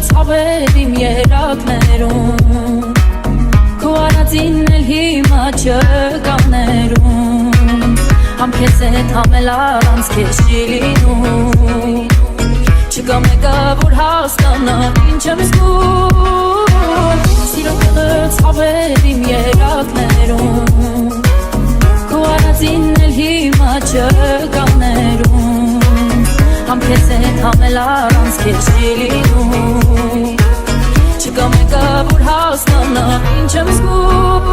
ցավեր իմ երակներում Քո արածին էլ հիմա չկաներում Համ քեզ հետ համել առանց քեզ չի լինում Չկա մեկը որ հասկանա ինչ եմ զգում Սիրո ցավեր իմ երակներում Քո արածին էլ հիմա չկաներում Համ քեզ հետ համել առանց քեզ չի լինում Չկա մեկը որ հասկանա ինչ եմ զգում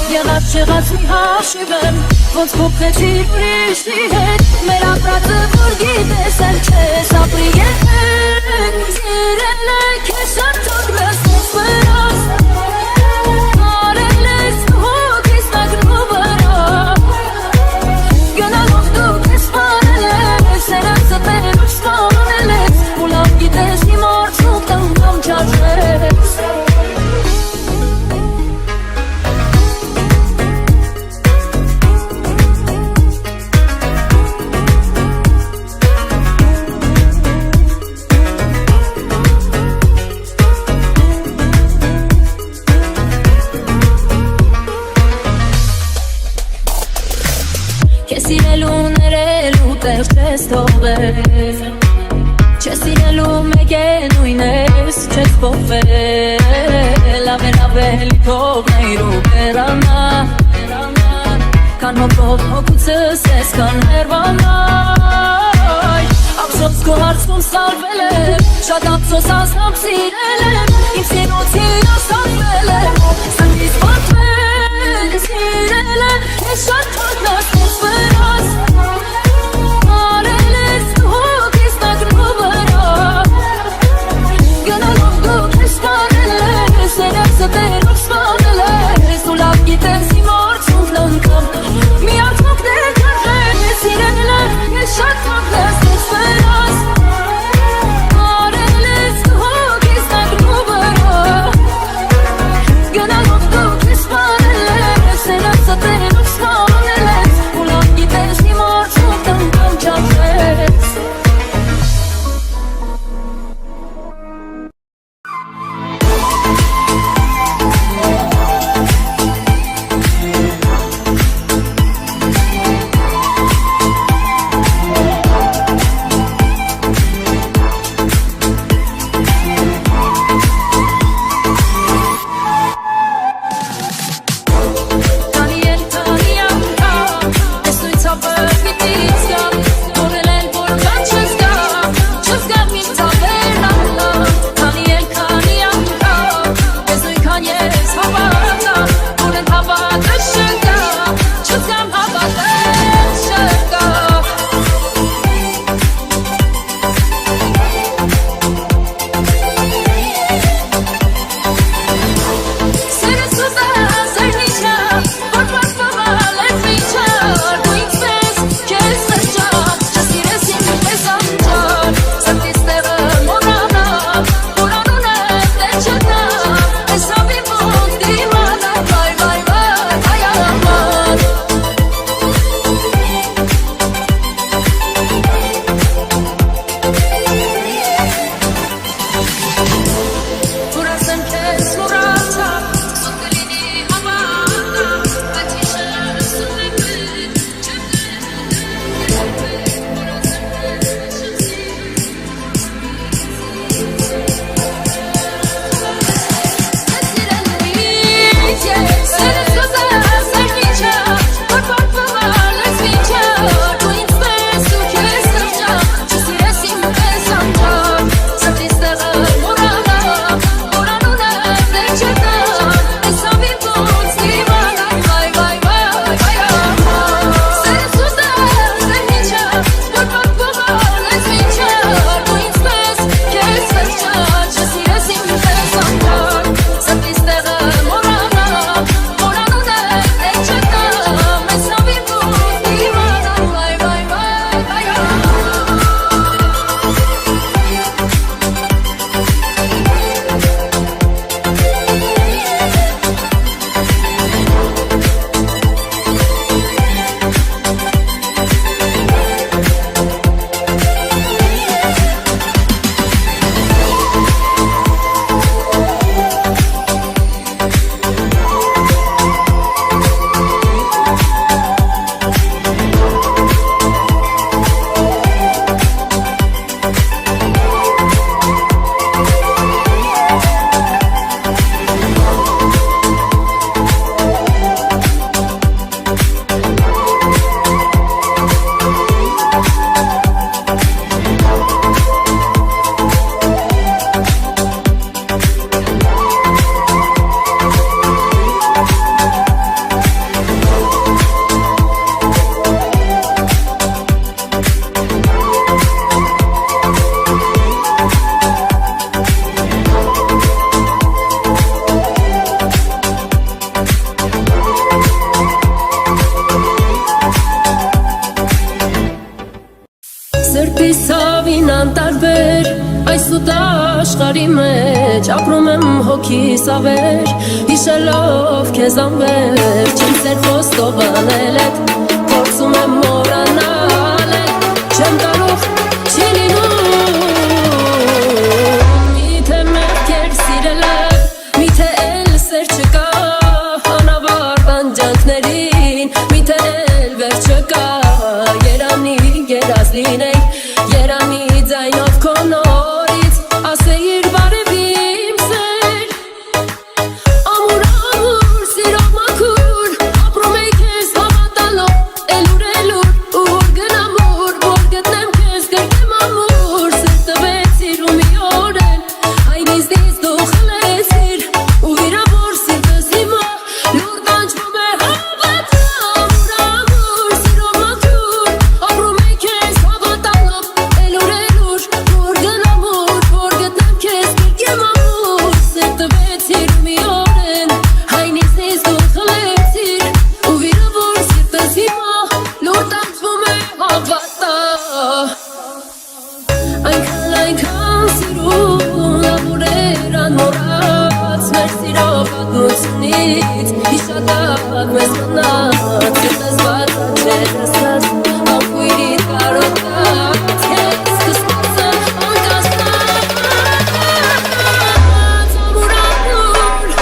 Եղած չեղած մի հաշիվ եմ Ոնց փոխեցիր ուրիշի հետ Մեր ապրածը որ գիտես էլ չես ապրի երբեք Սիրել է քեզ շարթոքրես ես վրաս Արել ես հոգիս նագրու վրա Գնալով դու քեզ սպանել ես Սերացը տերուչ սպանել ես Ու լավ գիտես իմ արդյունք տանգամ չարժես Քեզ սիրելու ներելու տեղ չես թողել Չես սիրելու մեկ է նույն ես չես փոխվել Ավելի թողնեիր ու բերանա Քան հոգով հոգուցս ես քան հերվանայ Ափսոս քո հարցում սարվել եմ Շատ ափսոս ասամ սիրել եմ Իմ սիրոցին ասանվել եմ Սրտիս պատվել սիրել եմ Ես շատ թողնած ես վրաս Արել ես հոգիս նագրու վրա Գնալով դու քեզ սպանել ես Սերացը տերուչ սպանել ես Ու լավ գիտես իմ արդյունքն անգամ Մի արդյունք դեր կրել ես Սիրել եմ ես շատ թողնած ես վրաս Արել ես հոգիս նագրու վրա Գնալով դու քեզ սպանել ես Սերացը տերուչ սպանել ես Ու լավ գիտես իմ արդյունքն անգամ չարժես Պիսավին անտարբեր այս ու դա աշխարի մեջ ապրում եմ հոգիս ավեր հիշելով քեզ անվեր չեմ սեր խոստով անել էդ փորձում եմ մոռանալ էդ չեմ կարող չի լինում միթե մեղքեր սիրելը միթե էլ սեր չկա անավարտ անջանքներին միթե էլ վերջ չկա երանի երազ լինեի երանի ձայնով քո նորից ասեիր բարև իմ սեր ամուր ամուր սիրով մաքուր ապրում էի քեզ հավատալով էլուր ուր գնամ ուր որ գտնեմ քեզ կրկեմ ամուր սեր տվեցիր ու մի օր էլ այն իզնից դու խլեցիր ու վիրավոր սիրտս հիմա լուր տանջվում է հավատա ամուր ամուր սիրով մաքուր ապրում էի քեզ հավատալով էլուր որ գնամ ուր որ գտնեմ քեզ կրկեմ ամուր սեր տվեցիր ու մի օր էլ այն իզնից դու խլեցիր ու վիրավոր սիրտս հիմա լուր տանջվում է հավատա Այնքան սիրուն լավուրեր անմոռաց մեր սիրով պատմությունից հիշատակ մեզ մնաց սիրտս բացաչեց ասած անկույրիդ կարոտած քեզ կսպասեմ անկասկած ամուր ամուր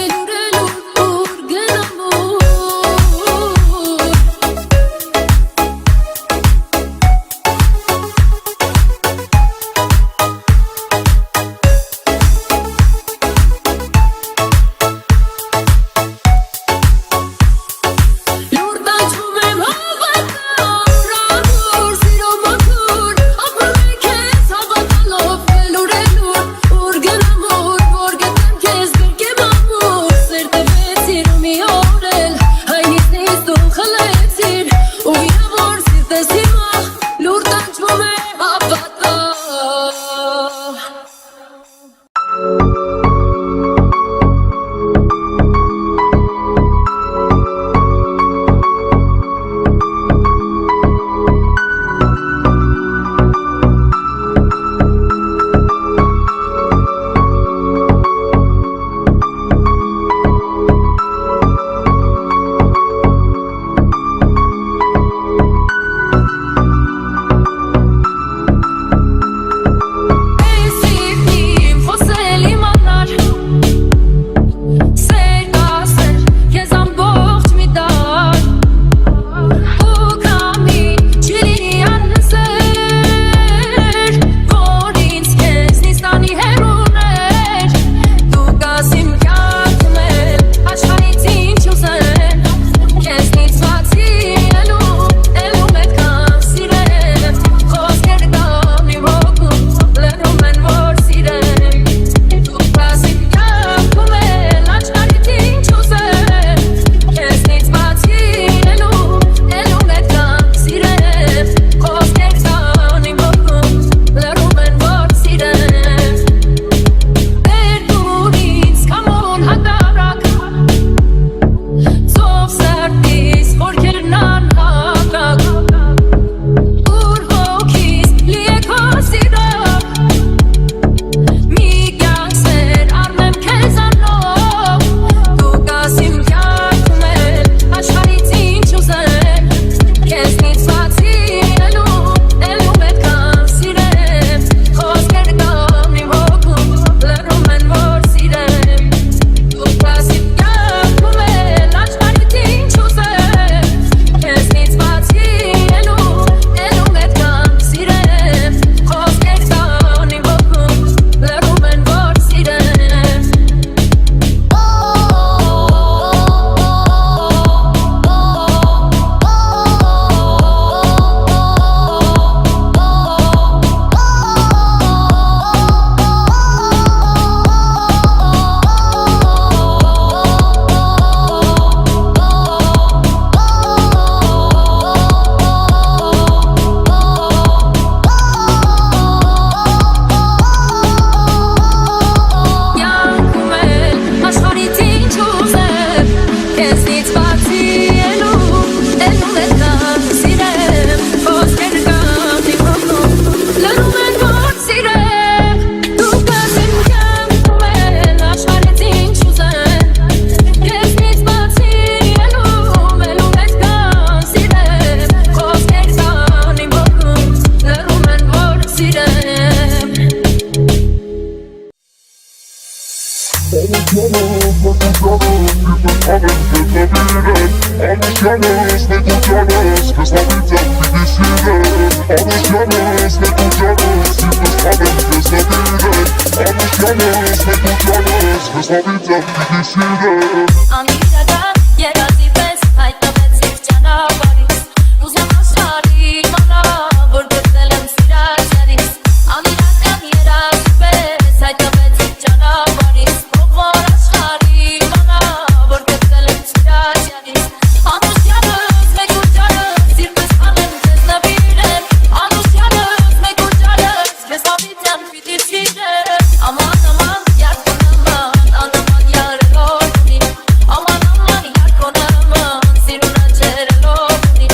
էլուր ուր գնամ ուր Սիրտս հանեմ քեզ նվիրեմ Անուշյանս մեկ ու ջանս Քեզ հավիծեմ պիտի սիրեմ Անուշյանս մեկ ու ջանս Սիրտս հանեմ քեզ նվիրեմ Անուշյանս մեկ ու ջանս Քեզ հավիծեմ պիտի սիրեմ Անիրական երազի պես հայտնվեցիր ճանապարհից Ուզեմ աշխարհի իմանալ, որ գտել եմ սիրած երից Անիրական երազի պես հայտնվեցիր ճանապարհից Ողոր աշխարհի իմանալ, որ գտել եմ սիրած երից Անուշյանս մեկ ու ջանս, սիրտս հանեմ քեզ նվիրեմ Անուշյանս մեկ ու ջանս, քեզ հավիծեմ պիտի սիրեմ Aman aman yar konaman, anaman yarelo buni Aman aman yar konaman, siruna cerelo buni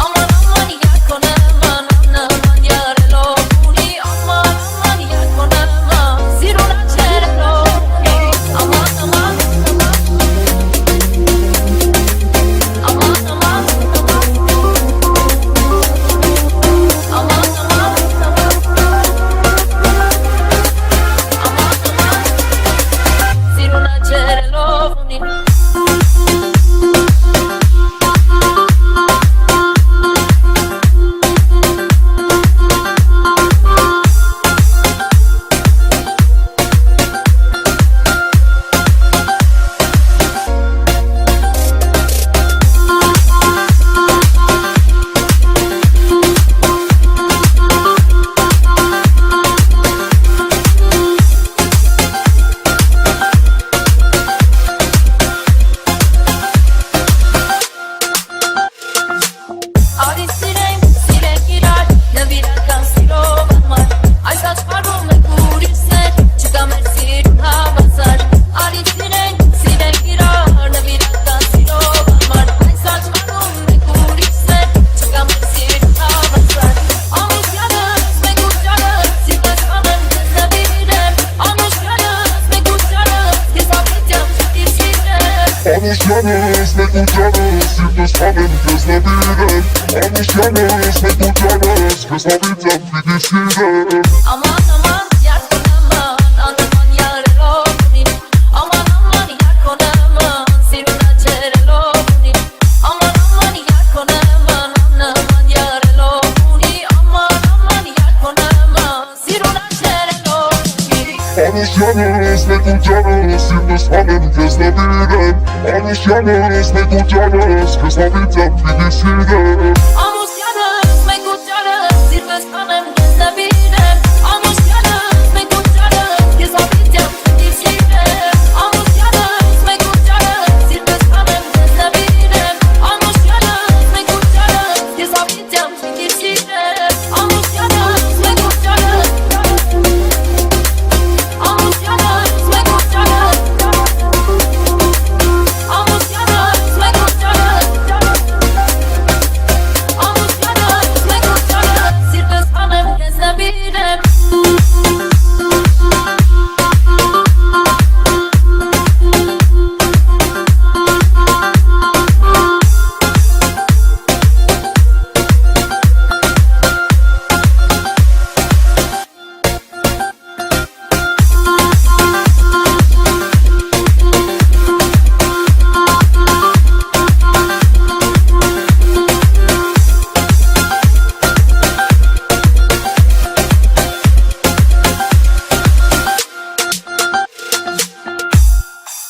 Aman aman yar konaman, anaman yarelo buni Aman aman yar konaman, siruna cerelo buni Aman aman Aman aman Siruna cerelo buni Արի սիրենք, սիրենք իրար, նվիրական սիրով անմար Այս աշխարհում ենք ուրիշներ, չկա մեր սիրուն հավասար Արի սիրենք, սիրենք իրար, նվիրական սիրով անմար Այս աշխարհում ենք ուրիշներ, չկա մեր սիրուն հավասար Անուշյանս մեկ ու ջանս, սիրտս հանեմ քեզ նվիրեմ Անուշյանս մեկ ու ջանս, քեզ հավիծեմ պիտի սիրեմ Անուշյանս մեկ ու ջանս Սիրտս հանեմ քեզ նվիրեմ Անուշյանս մեկ ու ջանս Քեզ հավիծեմ պիտի սիրեմ Aman aman yar konaman, anaman yarelo buni Aman aman yar konaman, siruna cerelo buni Aman aman yar konaman, anaman yarelo buni Aman aman yar konaman, siruna cerelo buni Անուշյանս մեկ ու ջանս Սիրտս հանեմ քեզ նվիրեմ Անուշյանս մեկ ու ջանս Քեզ հավիծեմ պիտի սիրեմ